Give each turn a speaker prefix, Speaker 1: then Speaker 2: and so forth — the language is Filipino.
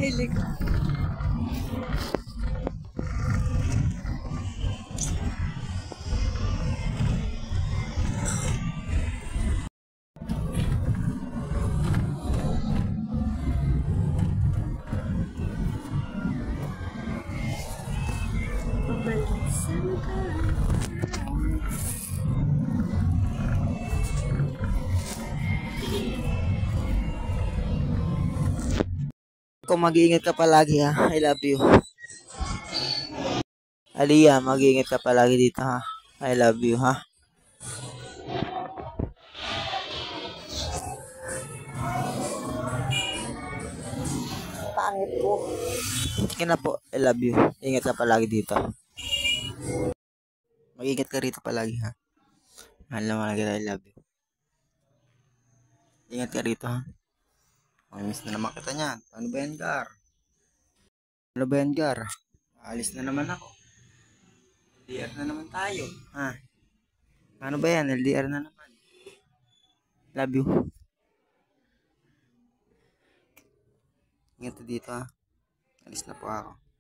Speaker 1: Hilig. Pabalisan ka.
Speaker 2: Kung mag-iingat ka palagi ha. I love you. Aliyah, mag-iingat ka palagi dito ha. I love you ha. Pangit po. Sige na po. I love you. Ingat ka palagi dito. Mag-iingat ka rito palagi ha. Mahal na mahal kita. I love you. Ingat ka rito ha. Miss na naman kita niyan. Ano ba yan, Gar? Ano ba yan, Gar? Alis na naman ako. LDR na naman tayo. Ha? Ano ba yan? LDR na naman. Love you. Ingat dito ha. Alis na po ako.